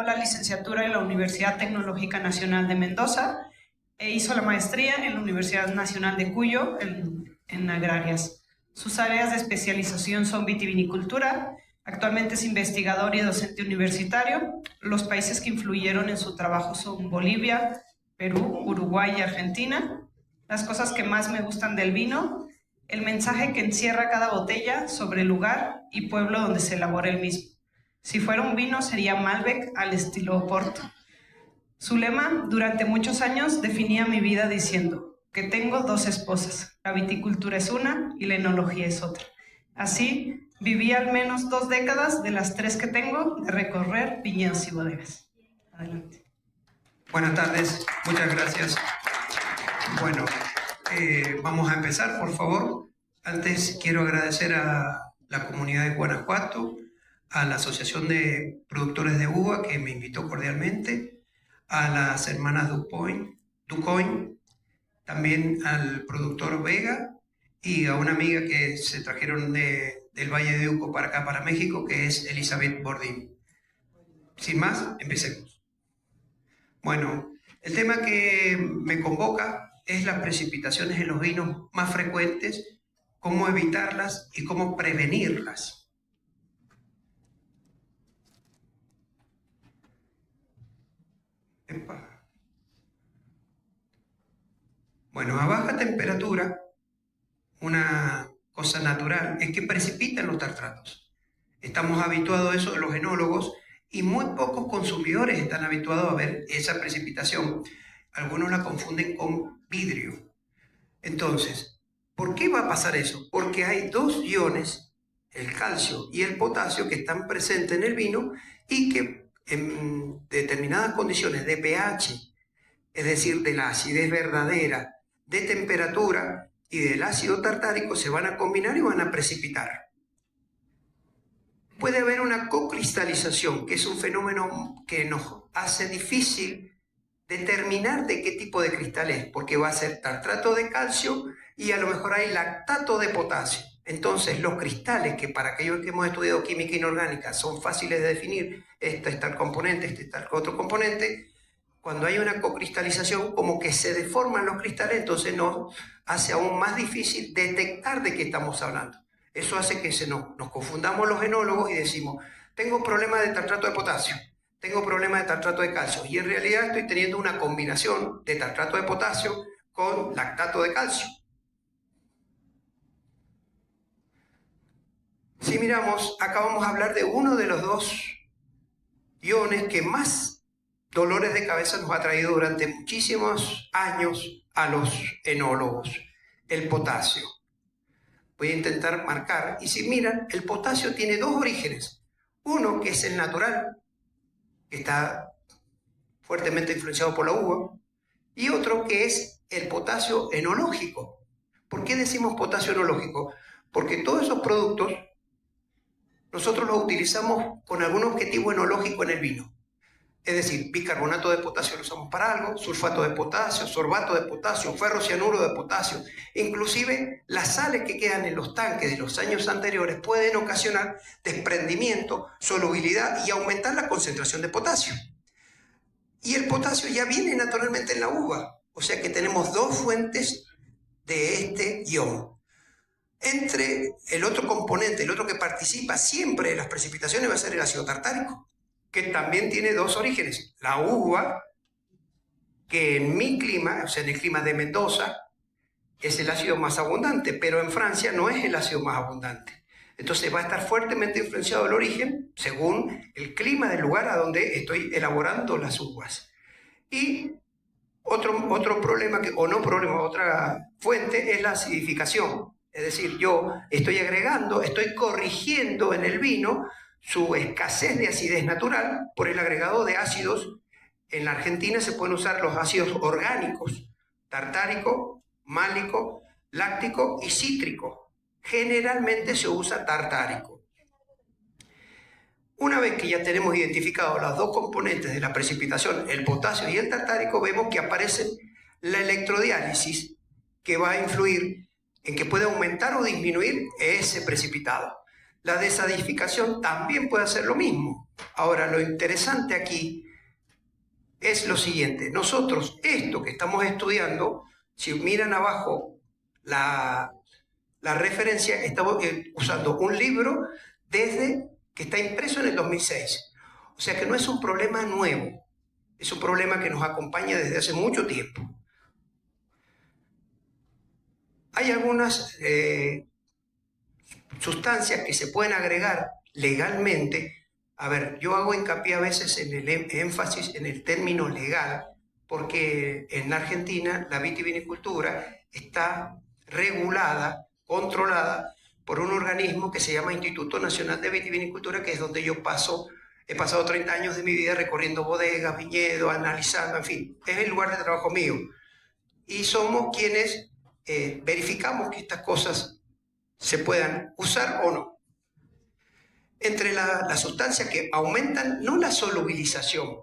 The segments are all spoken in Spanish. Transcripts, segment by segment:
La licenciatura en la Universidad Tecnológica Nacional de Mendoza e hizo la maestría en la Universidad Nacional de Cuyo en agrarias. Sus áreas de especialización son vitivinicultura. Actualmente es investigador y docente universitario. Los países que influyeron en su trabajo son Bolivia, Perú, Uruguay y Argentina. Las cosas que más me gustan del vino: el mensaje que encierra cada botella sobre el lugar y pueblo donde se elabora el mismo. Si fuera un vino, sería Malbec al estilo Oporto. Su lema, durante muchos años, definía mi vida diciendo que tengo dos esposas. La viticultura es una y la enología es otra. Así, viví al menos 2 décadas de las 3 que tengo de recorrer viñedos y bodegas. Adelante. Buenas tardes, muchas gracias. Bueno, vamos a empezar, por favor. Antes quiero agradecer a la comunidad de Guanajuato, a la Asociación de Productores de Uva, que me invitó cordialmente, a las hermanas Ducoin, también al productor Vega y a una amiga que se trajeron del Valle de Uco para acá, para México, que es Elizabeth Bordín. Sin más, empecemos. Bueno, el tema que me convoca es las precipitaciones en los vinos más frecuentes, cómo evitarlas y cómo prevenirlas. Bueno, a baja temperatura, una cosa natural es que precipitan los tartratos. Estamos habituados a eso los enólogos y muy pocos consumidores están habituados a ver esa precipitación. Algunos la confunden con vidrio. Entonces, ¿por qué va a pasar eso? Porque hay 2 iones, el calcio y el potasio, que están presentes en el vino y que en determinadas condiciones de pH, es decir, de la acidez verdadera, de temperatura y del ácido tartárico, se van a combinar y van a precipitar. Puede haber una cocristalización, que es un fenómeno que nos hace difícil determinar de qué tipo de cristal es, porque va a ser tartrato de calcio y a lo mejor hay lactato de potasio. Entonces, los cristales, que para aquellos que hemos estudiado química inorgánica son fáciles de definir, este es tal componente, este es tal otro componente, cuando hay una cocristalización, como que se deforman los cristales, entonces nos hace aún más difícil detectar de qué estamos hablando. Eso hace que nos confundamos los enólogos y decimos, tengo problemas de tartrato de potasio, tengo problemas de tartrato de calcio, y en realidad estoy teniendo una combinación de tartrato de potasio con lactato de calcio. Si miramos, acá vamos a hablar de uno de los dos iones que más dolores de cabeza nos ha traído durante muchísimos años a los enólogos, el potasio. Voy a intentar marcar, y si miran, el potasio tiene dos orígenes. Uno que es el natural, que está fuertemente influenciado por la uva, y otro que es el potasio enológico. ¿Por qué decimos potasio enológico? Porque todos esos productos nosotros los utilizamos con algún objetivo enológico en el vino. Es decir, bicarbonato de potasio lo usamos para algo, sulfato de potasio, sorbato de potasio, ferrocianuro de potasio. Inclusive las sales que quedan en los tanques de los años anteriores pueden ocasionar desprendimiento, solubilidad y aumentar la concentración de potasio. Y el potasio ya viene naturalmente en la uva, o sea que tenemos dos fuentes de este ion. Entre el otro componente, el otro que participa siempre en las precipitaciones va a ser el ácido tartárico, que también tiene dos orígenes. La uva, que en mi clima, o sea en el clima de Mendoza, es el ácido más abundante, pero en Francia no es el ácido más abundante. Entonces va a estar fuertemente influenciado el origen según el clima del lugar a donde estoy elaborando las uvas. Y otro problema, otra fuente es la acidificación. Es decir, yo estoy corrigiendo en el vino su escasez de acidez natural por el agregado de ácidos. En la Argentina se pueden usar los ácidos orgánicos, tartárico, málico, láctico y cítrico. Generalmente se usa tartárico. Una vez que ya tenemos identificados los dos componentes de la precipitación, el potasio y el tartárico, vemos que aparece la electrodiálisis, que va a influir en que puede aumentar o disminuir ese precipitado. La desadificación también puede hacer lo mismo. Ahora, lo interesante aquí es lo siguiente. Nosotros, esto que estamos estudiando, si miran abajo la referencia, estamos usando un libro que está impreso en el 2006. O sea que no es un problema nuevo, es un problema que nos acompaña desde hace mucho tiempo. Hay algunas sustancias que se pueden agregar legalmente. A ver, yo hago hincapié a veces en el énfasis en el término legal, porque en la Argentina la vitivinicultura está regulada, controlada por un organismo que se llama Instituto Nacional de Vitivinicultura, que es donde yo he pasado 30 años de mi vida recorriendo bodegas, viñedos, analizando, en fin, es el lugar de trabajo mío. Y somos quienes verificamos que estas cosas se puedan usar o no. Entre las sustancias que aumentan, no la solubilización.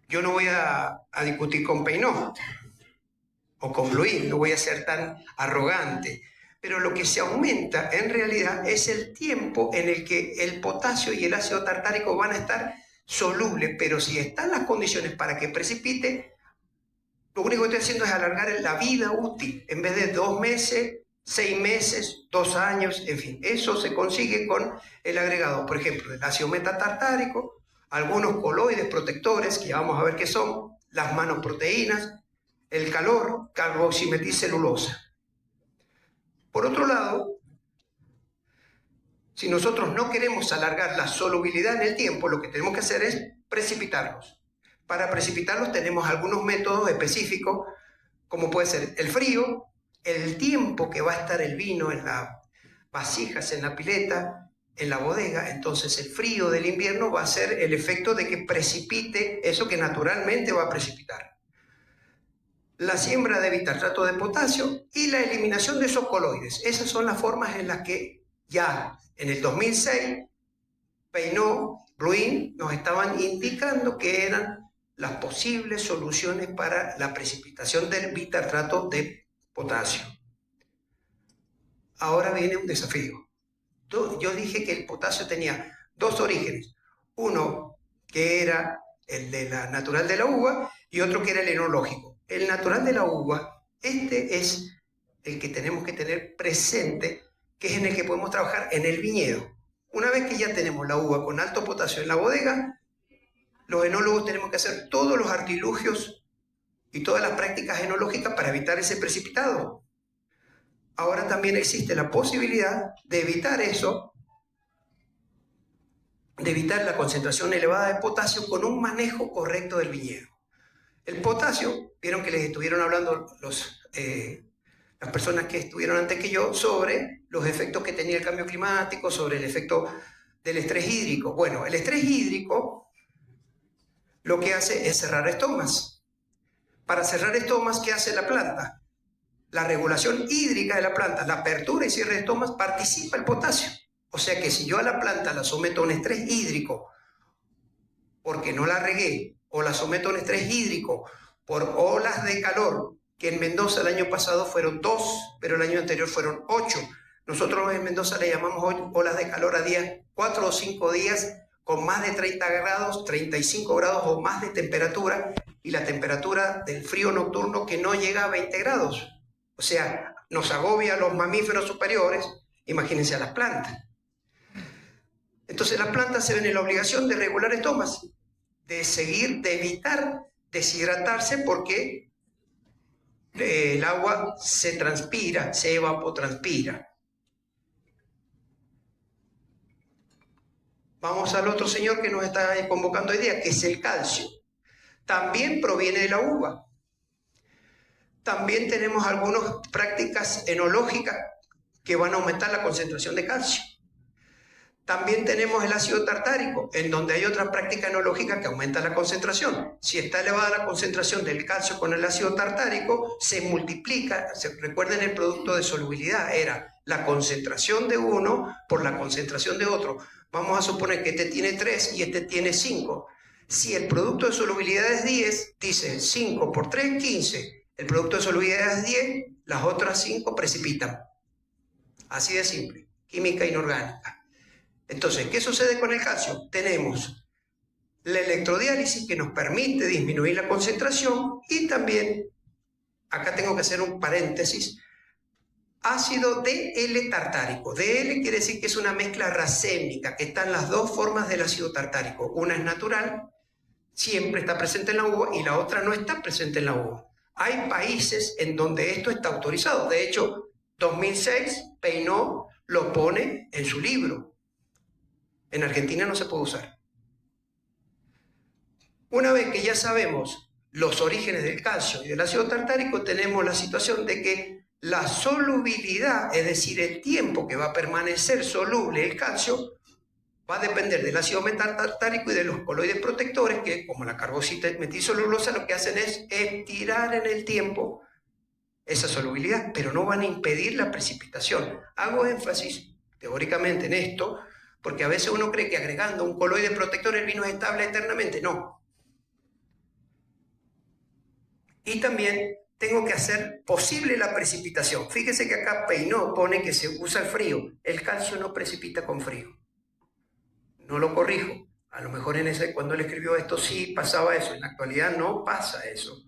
Yo no voy a discutir con Peinot o con Bluin, no voy a ser tan arrogante, pero lo que se aumenta en realidad es el tiempo en el que el potasio y el ácido tartárico van a estar solubles, pero si están las condiciones para que precipite, lo único que estoy haciendo es alargar la vida útil, en vez de 2 meses, 6 meses, 2 años, en fin. Eso se consigue con el agregado, por ejemplo, del ácido metatartárico, algunos coloides protectores, que ya vamos a ver qué son, las manoproteínas, el calor, carboximetilcelulosa. Por otro lado, si nosotros no queremos alargar la solubilidad en el tiempo, lo que tenemos que hacer es precipitarlos. Para precipitarlos tenemos algunos métodos específicos, como puede ser el frío, el tiempo que va a estar el vino en las vasijas, en la pileta, en la bodega. Entonces el frío del invierno va a ser el efecto de que precipite eso que naturalmente va a precipitar. La siembra de bitartrato de potasio y la eliminación de esos coloides. Esas son las formas en las que ya en el 2006 Peinot, Bluin nos estaban indicando que eran las posibles soluciones para la precipitación del bitartrato de potasio. Ahora viene un desafío. Yo dije que el potasio tenía dos orígenes. Uno que era el de la natural de la uva y otro que era el enológico. El natural de la uva, este es el que tenemos que tener presente que es en el que podemos trabajar en el viñedo. Una vez que ya tenemos la uva con alto potasio en la bodega, los enólogos tenemos que hacer todos los artilugios y todas las prácticas enológicas para evitar ese precipitado. Ahora también existe la posibilidad de evitar eso, de evitar la concentración elevada de potasio con un manejo correcto del viñedo. El potasio, vieron que les estuvieron hablando las personas que estuvieron antes que yo sobre los efectos que tenía el cambio climático, sobre el efecto del estrés hídrico. Bueno, el estrés hídrico lo que hace es cerrar estomas. Para cerrar estomas, ¿qué hace la planta? La regulación hídrica de la planta, la apertura y cierre de estomas, participa el potasio. O sea que si yo a la planta la someto a un estrés hídrico porque no la regué, o la someto a un estrés hídrico por olas de calor, que en Mendoza el año pasado fueron 2, pero el año anterior fueron 8. Nosotros en Mendoza le llamamos olas de calor a días, 4 o 5 días con más de 30 grados, 35 grados o más de temperatura, y la temperatura del frío nocturno que no llega a 20 grados. O sea, nos agobia a los mamíferos superiores, imagínense a las plantas. Entonces las plantas se ven en la obligación de regular estomas, de evitar deshidratarse porque el agua se transpira, se evapotranspira. Vamos al otro señor que nos está convocando hoy día, que es el calcio. También proviene de la uva. También tenemos algunas prácticas enológicas que van a aumentar la concentración de calcio. También tenemos el ácido tartárico, en donde hay otra práctica enológica que aumenta la concentración. Si está elevada la concentración del calcio con el ácido tartárico, se multiplica. Recuerden, el producto de solubilidad era la concentración de uno por la concentración de otro. Vamos a suponer que este tiene 3 y este tiene 5. Si el producto de solubilidad es 10, dice 5 por 3, 15. El producto de solubilidad es 10, las otras 5 precipitan. Así de simple, química inorgánica. Entonces, ¿qué sucede con el calcio? Tenemos la electrodiálisis que nos permite disminuir la concentración y también, acá tengo que hacer un paréntesis, ácido DL-tartárico. DL quiere decir que es una mezcla racémica, que están las dos formas del ácido tartárico. Una es natural, siempre está presente en la uva, y la otra no está presente en la uva. Hay países en donde esto está autorizado. De hecho, 2006, Peinot lo pone en su libro. En Argentina no se puede usar. Una vez que ya sabemos los orígenes del calcio y del ácido tartárico, tenemos la situación de que la solubilidad, es decir, el tiempo que va a permanecer soluble el calcio, va a depender del ácido metatartárico y de los coloides protectores, que como la carbosita metilcelulosa lo que hacen es estirar en el tiempo esa solubilidad, pero no van a impedir la precipitación. Hago énfasis teóricamente en esto, porque a veces uno cree que agregando un coloide protector el vino es estable eternamente. No. Y también tengo que hacer posible la precipitación. Fíjese que acá Peinot pone que se usa el frío. El calcio no precipita con frío. No lo corrijo. A lo mejor cuando él escribió esto sí pasaba eso. En la actualidad no pasa eso.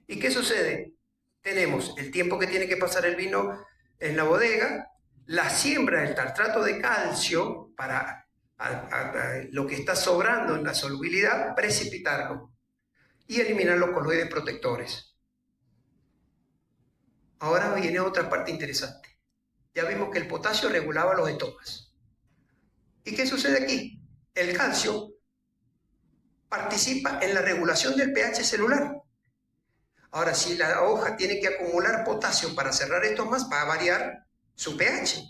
¿Y qué sucede? Tenemos el tiempo que tiene que pasar el vino en la bodega, la siembra del tartrato de calcio para lo que está sobrando en la solubilidad, precipitarlo y eliminar los coloides protectores. Ahora viene otra parte interesante. Ya vimos que el potasio regulaba los estomas. ¿Y qué sucede aquí? El calcio participa en la regulación del pH celular. Ahora, si la hoja tiene que acumular potasio para cerrar estomas, va a variar su pH.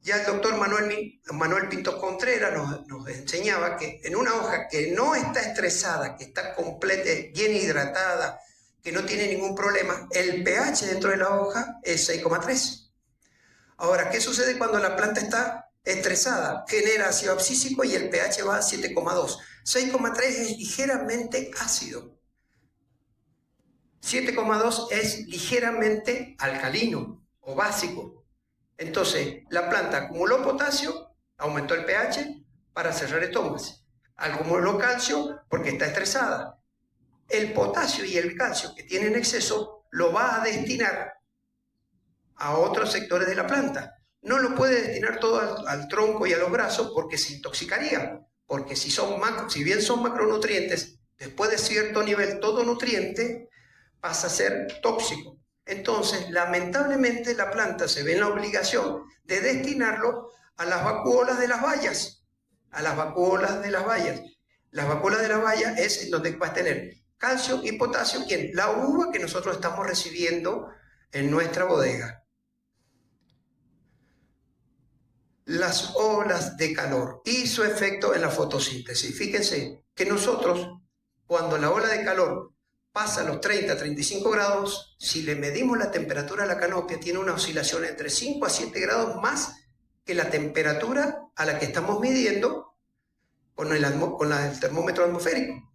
Ya el doctor Manuel Pinto Contreras nos enseñaba que en una hoja que no está estresada, que está completa, bien hidratada, que no tiene ningún problema, el pH dentro de la hoja es 6,3. Ahora, ¿qué sucede cuando la planta está estresada? Genera ácido abscísico y el pH va a 7,2. 6,3 es ligeramente ácido. 7,2 es ligeramente alcalino o básico. Entonces, la planta acumuló potasio, aumentó el pH para cerrar estomas. Acumuló calcio porque está estresada. El potasio y el calcio que tiene en exceso lo va a destinar a otros sectores de la planta. no lo puede destinar todo al tronco y a los brazos porque se intoxicaría. Porque si bien son macronutrientes, después de cierto nivel todo nutriente pasa a ser tóxico. Entonces, lamentablemente, la planta se ve en la obligación de destinarlo a las vacuolas de las bayas. A las vacuolas de las bayas. Las vacuolas de las bayas es donde va a tener calcio y potasio, ¿quién? La uva que nosotros estamos recibiendo en nuestra bodega. Las olas de calor y su efecto en la fotosíntesis. Fíjense que nosotros, cuando la ola de calor pasa a los 30-35 grados, si le medimos la temperatura a la canopia, tiene una oscilación entre 5 a 7 grados más que la temperatura a la que estamos midiendo con el termómetro atmosférico.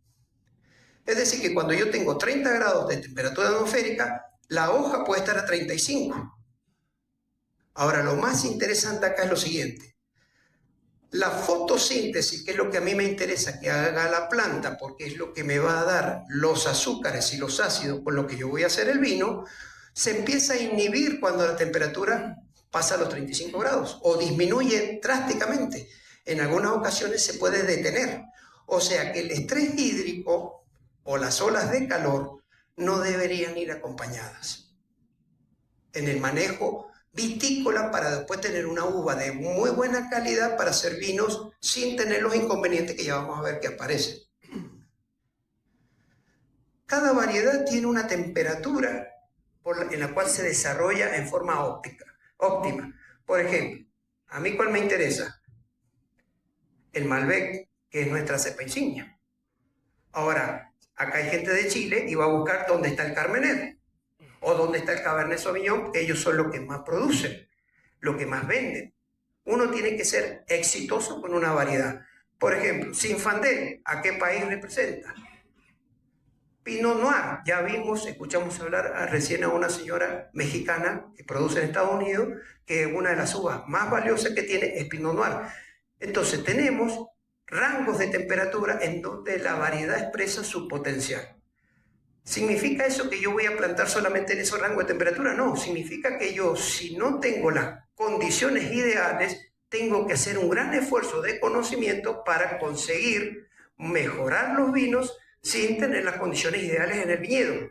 Es decir, que cuando yo tengo 30 grados de temperatura atmosférica, la hoja puede estar a 35. Ahora, lo más interesante acá es lo siguiente. La fotosíntesis, que es lo que a mí me interesa que haga la planta, porque es lo que me va a dar los azúcares y los ácidos con lo que yo voy a hacer el vino, se empieza a inhibir cuando la temperatura pasa a los 35 grados o disminuye drásticamente. En algunas ocasiones se puede detener. O sea que el estrés hídrico o las olas de calor no deberían ir acompañadas en el manejo vitícola para después tener una uva de muy buena calidad para hacer vinos sin tener los inconvenientes que ya vamos a ver que aparecen. Cada variedad tiene una temperatura en la cual se desarrolla en forma óptima. Por ejemplo, a mí ¿cuál me interesa? El Malbec, que es nuestra cepa insignia. Ahora, acá hay gente de Chile y va a buscar dónde está el Carmener o dónde está el Cabernet Sauvignon, que ellos son los que más producen, los que más venden. Uno tiene que ser exitoso con una variedad. Por ejemplo, Zinfandel, ¿a qué país representa? Pinot Noir, ya escuchamos hablar recién a una señora mexicana que produce en Estados Unidos, que una de las uvas más valiosas que tiene es Pinot Noir. Entonces tenemos rangos de temperatura en donde la variedad expresa su potencial. ¿Significa eso que yo voy a plantar solamente en esos rangos de temperatura? No, significa que yo, si no tengo las condiciones ideales, tengo que hacer un gran esfuerzo de conocimiento para conseguir mejorar los vinos sin tener las condiciones ideales en el viñedo.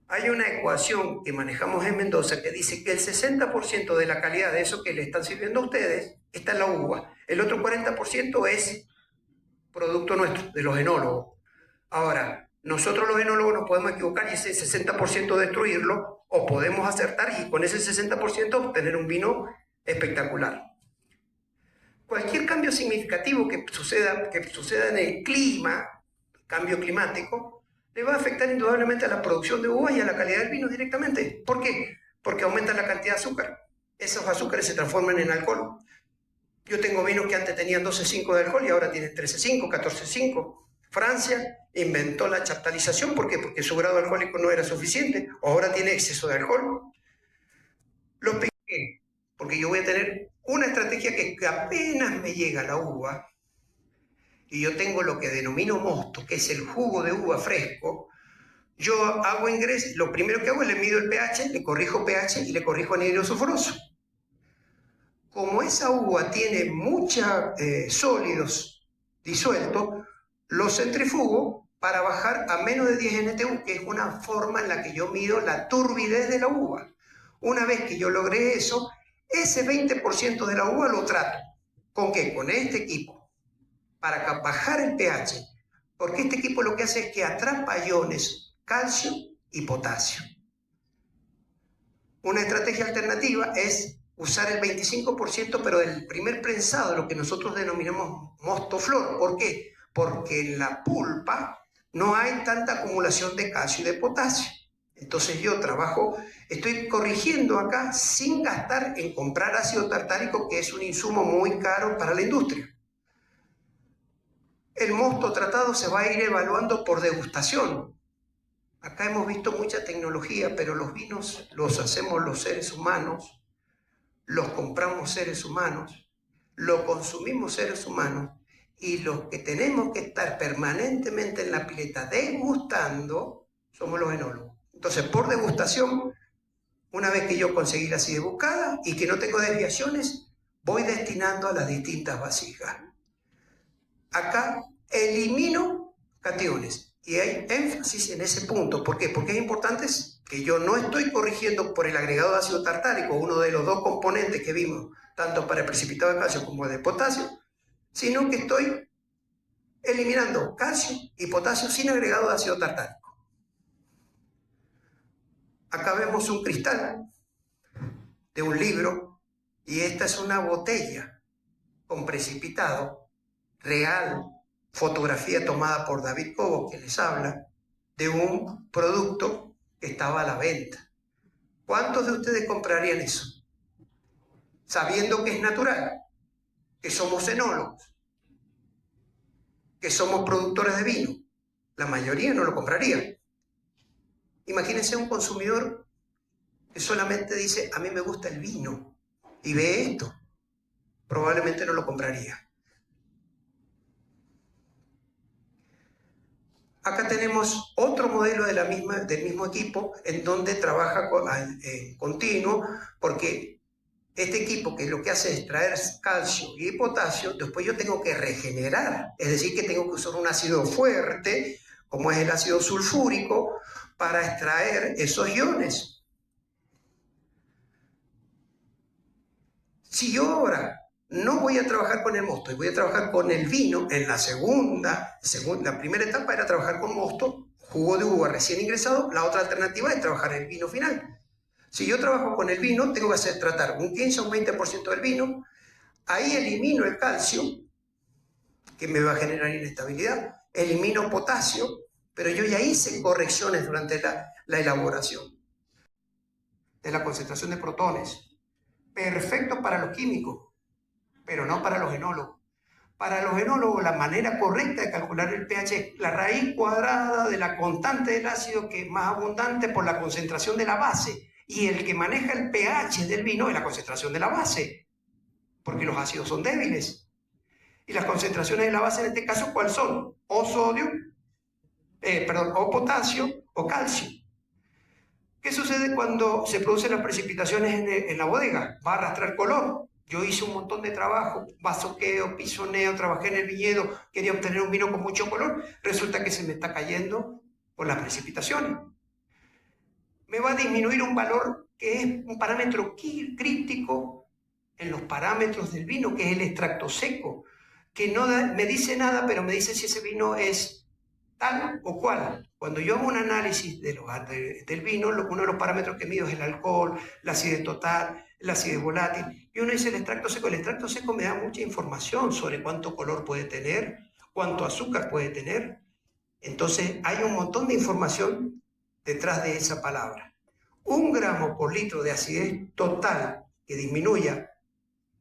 Hay una ecuación que manejamos en Mendoza que dice que el 60% de la calidad de eso que le están sirviendo a ustedes está en la uva. El otro 40% es producto nuestro, de los enólogos. Ahora, nosotros los enólogos nos podemos equivocar y ese 60% destruirlo, o podemos acertar y con ese 60% obtener un vino espectacular. Cualquier cambio significativo que suceda en el clima, cambio climático, le va a afectar indudablemente a la producción de uva y a la calidad del vino directamente. ¿Por qué? Porque aumenta la cantidad de azúcar. Esos azúcares se transforman en alcohol. Yo tengo vinos que antes tenían 12,5 de alcohol y ahora tienen 13,5, 14,5. Francia inventó la chaptalización. ¿Por qué? Porque su grado alcohólico no era suficiente. Ahora tiene exceso de alcohol. ¿Los pequé? Porque yo voy a tener una estrategia que apenas me llega la uva y yo tengo lo que denomino mosto, que es el jugo de uva fresco. Yo hago ingreso, lo primero que hago es le mido el pH, le corrijo pH y le corrijo anhídrido sulfuroso. Como esa uva tiene muchos sólidos disueltos, los centrifugo para bajar a menos de 10 NTU, que es una forma en la que yo mido la turbidez de la uva. Una vez que yo logré eso, ese 20% de la uva lo trato. ¿Con qué? Con este equipo, para bajar el pH, porque este equipo lo que hace es que atrapa iones, calcio y potasio. Una estrategia alternativa es usar el 25%, pero del primer prensado, lo que nosotros denominamos mosto flor. ¿Por qué? Porque en la pulpa no hay tanta acumulación de calcio y de potasio. Entonces yo estoy corrigiendo acá sin gastar en comprar ácido tartárico, que es un insumo muy caro para la industria. El mosto tratado se va a ir evaluando por degustación. Acá hemos visto mucha tecnología, pero los vinos los hacemos los seres humanos, los compramos seres humanos, los consumimos seres humanos, y los que tenemos que estar permanentemente en la pileta degustando somos los enólogos. Entonces, por degustación, Una vez que yo conseguí la acidez buscada y que no tengo desviaciones, voy destinando a las distintas vasijas. Acá elimino cationes y hay énfasis en ese punto. ¿Por qué? Porque es importante que yo no estoy corrigiendo por el agregado de ácido tartárico, uno de los dos componentes que vimos, tanto para el precipitado de calcio como el de potasio, sino que estoy eliminando calcio y potasio sin agregado de ácido tartárico. Acá vemos un cristal de un libro y esta es una botella con precipitado real, fotografía tomada por David Cobo, que les habla, de un producto que estaba a la venta. ¿Cuántos de ustedes comprarían eso? Sabiendo que es natural, que somos enólogos, que somos productores de vino. La mayoría no lo compraría. Imagínense un consumidor que solamente dice, a mí me gusta el vino, y ve esto. Probablemente no lo compraría. Acá tenemos otro modelo de del mismo equipo en donde trabaja continuo, porque este equipo que lo que hace es extraer calcio y potasio, después yo tengo que regenerar, es decir, que tengo que usar un ácido fuerte, como es el ácido sulfúrico, para extraer esos iones. Si yo ahora no voy a trabajar con el mosto y voy a trabajar con el vino, en la primera etapa era trabajar con mosto, jugo de uva recién ingresado, la otra alternativa es trabajar el vino final. Si yo trabajo con el vino, tengo que tratar un 15 o un 20% del vino, ahí elimino el calcio, que me va a generar inestabilidad, elimino potasio, pero yo ya hice correcciones durante la elaboración de la concentración de protones. Perfecto para los químicos, pero no para los enólogos. Para los enólogos, la manera correcta de calcular el pH es la raíz cuadrada de la constante del ácido, que es más abundante por la concentración de la base. Y el que maneja el pH del vino es la concentración de la base, porque los ácidos son débiles. Y las concentraciones de la base en este caso, ¿cuáles son? O sodio, o potasio o calcio. ¿Qué sucede cuando se producen las precipitaciones en la bodega? Va a arrastrar color. Yo hice un montón de trabajo, bazoqueo, pisoneo, trabajé en el viñedo, quería obtener un vino con mucho color. Resulta que se me está cayendo por las precipitaciones. Me va a disminuir un valor que es un parámetro crítico en los parámetros del vino, que es el extracto seco, que no me dice nada, pero me dice si ese vino es tal o cual. Cuando yo hago un análisis del vino, uno de los parámetros que mido es el alcohol, la acidez total, la acidez volátil, y uno dice el extracto seco. El extracto seco me da mucha información sobre cuánto color puede tener, cuánto azúcar puede tener. Entonces hay un montón de información detrás de esa palabra. 1 gramo por litro de acidez total que disminuya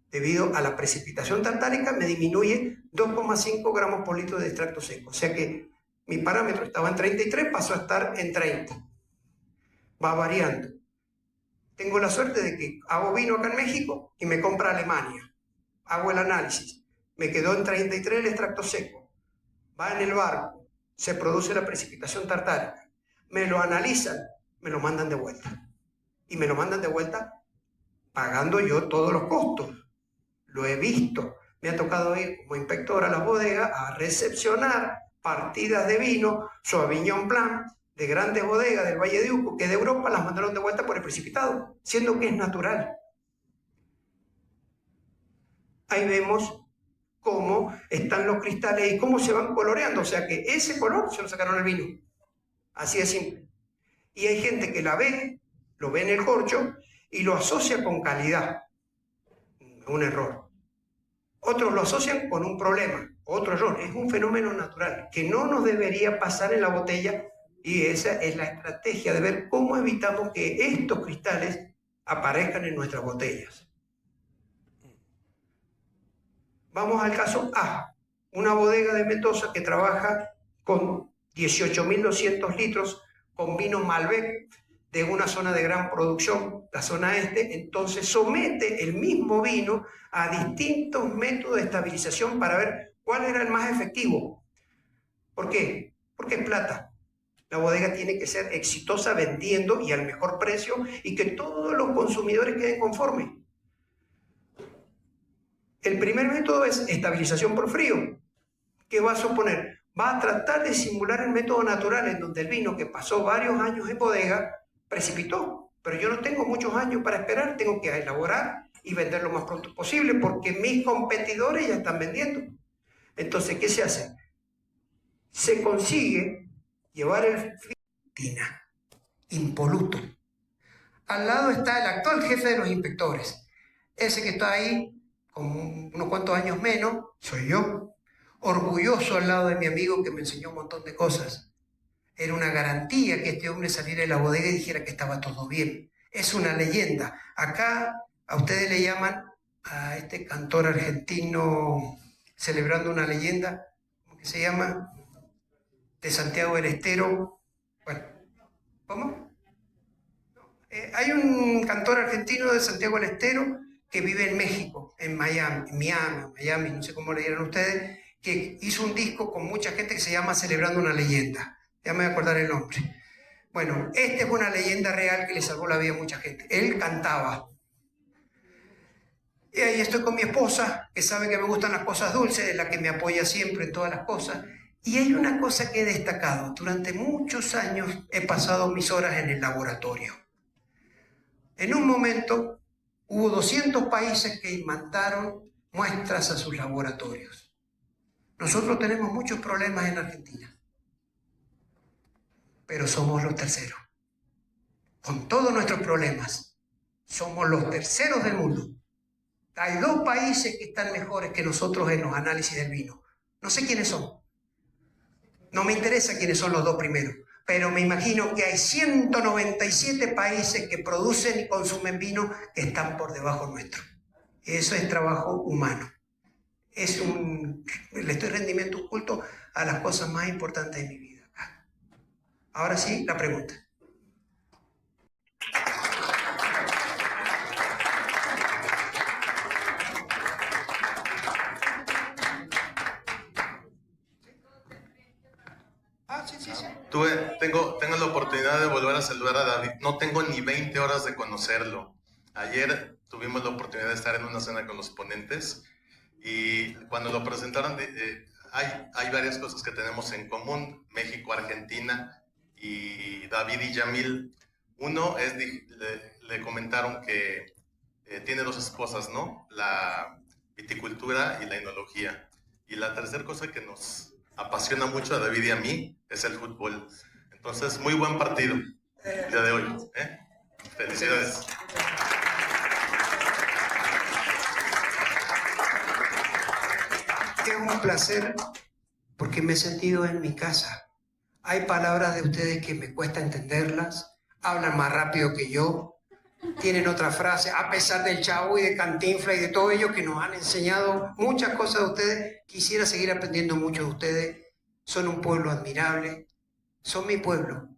debido a la precipitación tartárica me disminuye 2,5 gramos por litro de extracto seco. O sea que mi parámetro estaba en 33, pasó a estar en 30. Va variando. Tengo la suerte de que hago vino acá en México y me compra Alemania. Hago el análisis. Me quedó en 33 el extracto seco. Va en el barco. Se produce la precipitación tartárica. Me lo analizan, me lo mandan de vuelta. Y me lo mandan de vuelta pagando yo todos los costos. Lo he visto. Me ha tocado ir como inspector a la bodega a recepcionar partidas de vino Sauvignon Blanc de grandes bodegas del Valle de Uco, que de Europa las mandaron de vuelta por el precipitado, siendo que es natural. Ahí vemos cómo están los cristales y cómo se van coloreando. O sea que ese color se lo sacaron al vino. Así de simple. Y hay gente que lo ve en el corcho y lo asocia con calidad. Un error. Otros lo asocian con un problema. Otro error. Es un fenómeno natural que no nos debería pasar en la botella, y esa es la estrategia de ver cómo evitamos que estos cristales aparezcan en nuestras botellas. Vamos al caso A. Una bodega de Mendoza que trabaja con 18.200 litros con vino Malbec de una zona de gran producción, la zona este. Entonces somete el mismo vino a distintos métodos de estabilización para ver cuál era el más efectivo. ¿Por qué? Porque es plata. La bodega tiene que ser exitosa vendiendo y al mejor precio y que todos los consumidores queden conformes. El primer método es estabilización por frío. ¿Qué va a suponer? Va a tratar de simular el método natural en donde el vino que pasó varios años en bodega precipitó. Pero yo no tengo muchos años para esperar, tengo que elaborar y vender lo más pronto posible porque mis competidores ya están vendiendo. Entonces, ¿qué se hace? Se consigue llevar el vino impoluto. Al lado está el actual jefe de los inspectores. Ese que está ahí, con unos cuantos años menos, soy yo. Orgulloso al lado de mi amigo que me enseñó un montón de cosas. Era una garantía que este hombre saliera de la bodega y dijera que estaba todo bien. Es una leyenda. Acá a ustedes le llaman a este cantor argentino celebrando una leyenda, ¿cómo que se llama? De Santiago del Estero. Bueno, ¿cómo? Hay un cantor argentino de Santiago del Estero que vive en México, en Miami, no sé cómo le dirán ustedes, que hizo un disco con mucha gente que se llama Celebrando una leyenda. Ya me voy a acordar el nombre. Bueno, esta es una leyenda real que le salvó la vida a mucha gente. Él cantaba. Y ahí estoy con mi esposa, que sabe que me gustan las cosas dulces, es la que me apoya siempre en todas las cosas. Y hay una cosa que he destacado. Durante muchos años he pasado mis horas en el laboratorio. En un momento hubo 200 países que mandaron muestras a sus laboratorios. Nosotros tenemos muchos problemas en Argentina, pero somos los terceros. Con todos nuestros problemas, somos los terceros del mundo. Hay 2 países que están mejores que nosotros en los análisis del vino. No sé quiénes son. No me interesa quiénes son los 2 primeros, pero me imagino que hay 197 países que producen y consumen vino que están por debajo nuestro. Eso es trabajo humano. Le estoy rendiendo un culto a las cosas más importantes de mi vida. Ahora sí, la pregunta. Tengo la oportunidad de volver a saludar a David. No tengo ni 20 horas de conocerlo. Ayer tuvimos la oportunidad de estar en una cena con los ponentes y cuando lo presentaron, hay varias cosas que tenemos en común, México, Argentina y David y Yamil. Uno es, le comentaron que tiene 2 esposas, ¿no? La viticultura y la enología. Y la tercera cosa que nos apasiona mucho a David y a mí es el fútbol. Entonces, muy buen partido el día de hoy. Felicidades. Es un placer porque me he sentido en mi casa. Hay palabras de ustedes que me cuesta entenderlas, hablan más rápido que yo, tienen otra frase, a pesar del Chavo y de Cantinflas y de todo ello que nos han enseñado muchas cosas de ustedes. Quisiera seguir aprendiendo mucho de ustedes. Son un pueblo admirable, son mi pueblo.